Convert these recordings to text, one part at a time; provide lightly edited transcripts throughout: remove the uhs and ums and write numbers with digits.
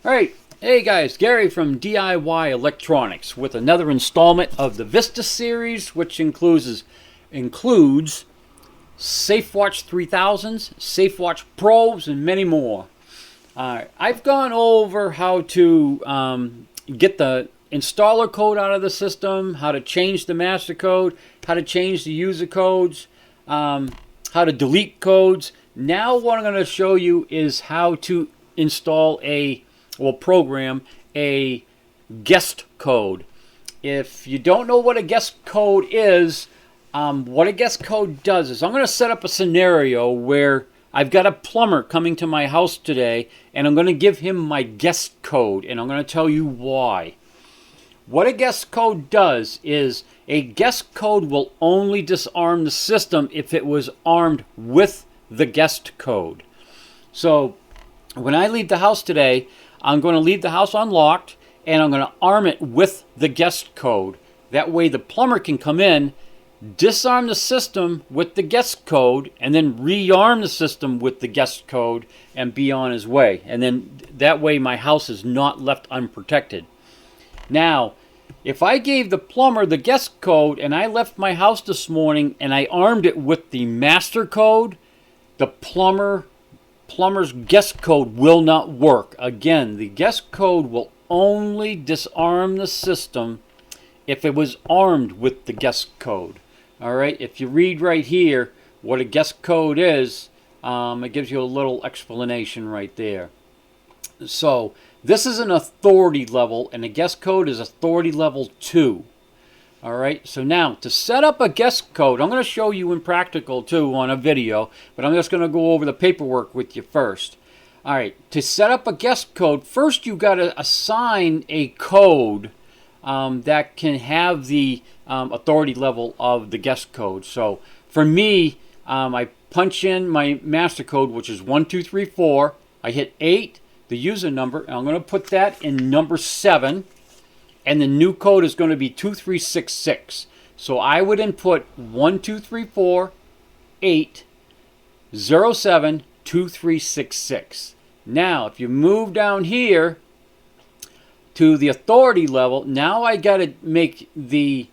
Alright, hey guys, Gary from DIY Electronics with another installment of the Vista series, which includes Safewatch 3000s, Safewatch Pros, and many more. I've gone over how to get the installer code out of the system, how to change the master code, how to change the user codes, how to delete codes. Now what I'm going to show you is how to install program a guest code. If you don't know what a guest code is, what a guest code does is I'm going to set up a scenario where I've got a plumber coming to my house today, and I'm going to give him my guest code, and I'm going to tell you why. What a guest code does is a guest code will only disarm the system if it was armed with the guest code. So when I leave the house today, I'm going to leave the house unlocked, and I'm going to arm it with the guest code. That way the plumber can come in, disarm the system with the guest code, and then rearm the system with the guest code and be on his way. And then that way my house is not left unprotected. Now, if I gave the plumber the guest code and I left my house this morning and I armed it with the master code, the plumber's guest code will not work. Again, the guest code will only disarm the system if it was armed with the guest code. All right, if you read right here what a guest code is, it gives you a little explanation right there. So this is an authority level, and the guest code is authority level 2. All right, so now to set up a guest code, I'm going to show you in practical too on a video, but I'm just going to go over the paperwork with you first. All right, to set up a guest code, first you got to assign a code that can have the authority level of the guest code. So for me, I punch in my master code, which is 1234. I hit 8, the user number, and I'm going to put that in number 7. And the new code is going to be 2366. So I would input 1234 8 07 2366. Now, if you move down here to the authority level, now I got to make the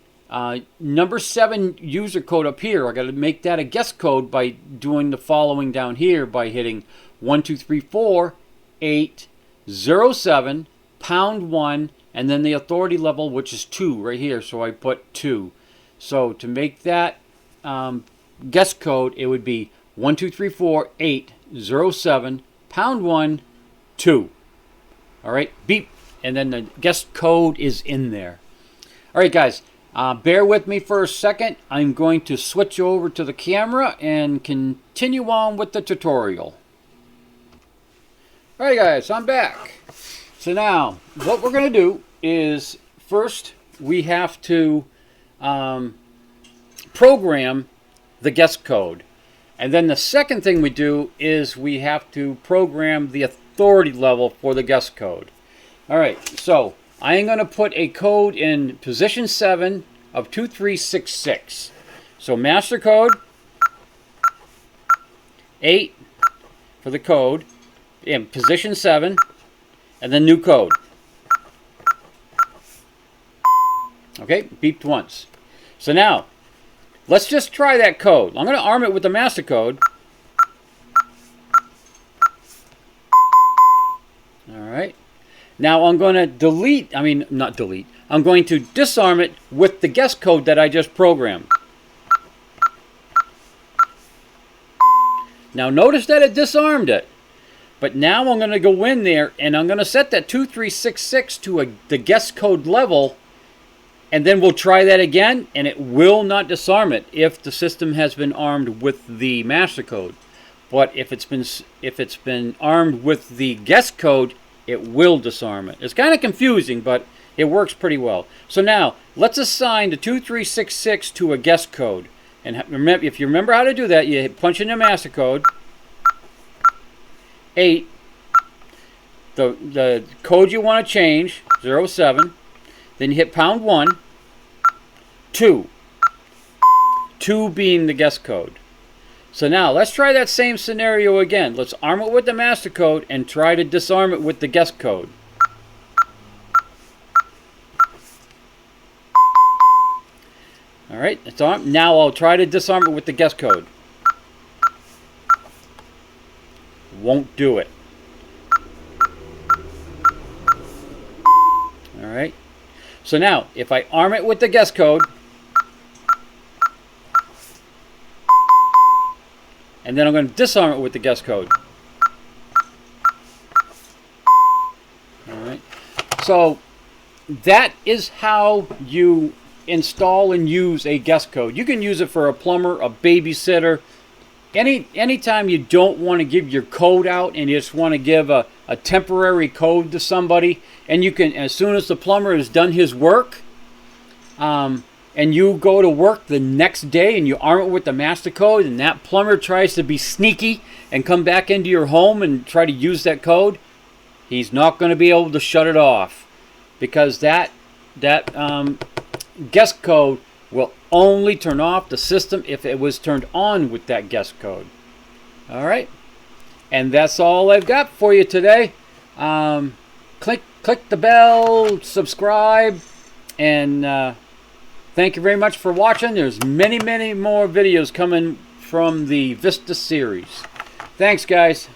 number 7 user code up here. I got to make that a guest code by doing the following down here by hitting 1234 8 07 #1. And then the authority level, which is 2 right here, so I put 2. So to make that guest code, it would be 1234 8 07 #1 2. All right, beep, and then the guest code is in there. All right, guys, bear with me for a second. I'm going to switch over to the camera and continue on with the tutorial. All right, guys, I'm back. So now, what we're going to do is first we have to program the guest code. And then the second thing we do is we have to program the authority level for the guest code. All right, so I am going to put a code in position 7 of 2366. So master code, 8 for the code, in position 7, and then new code. Okay, beeped once. So now, let's just try that code. I'm going to arm it with the master code. All right. Now I'm going to I'm going to disarm it with the guest code that I just programmed. Now notice that it disarmed it. But now I'm going to go in there and I'm going to set that 2366 to the guest code level, and then we'll try that again, and it will not disarm it if the system has been armed with the master code. But if it's been armed with the guest code, it will disarm it. It's kind of confusing, but it works pretty well. So now let's assign the 2366 to a guest code. And remember, if you remember how to do that, you punch in the master code. 8, the code you want to change, 07, then you hit #1, 2 being the guest code. So now let's try that same scenario again. Let's arm it with the master code and try to disarm it with the guest code. All right, it's armed. Now I'll try to disarm it with the guest code. Won't do it. All right. So now, if I arm it with the guest code, and then I'm going to disarm it with the guest code. All right. So that is how you install and use a guest code. You can use it for a plumber, a babysitter, anytime you don't want to give your code out and you just want to give a temporary code to somebody, and you can, as soon as the plumber has done his work, and you go to work the next day and you arm it with the master code, and that plumber tries to be sneaky and come back into your home and try to use that code, he's not going to be able to shut it off, because that guest code will only turn off the system if it was turned on with that guest code. All right, and that's all I've got for you today. Click the bell, subscribe, and thank you very much for watching. There's many more videos coming from the Vista series. Thanks, guys.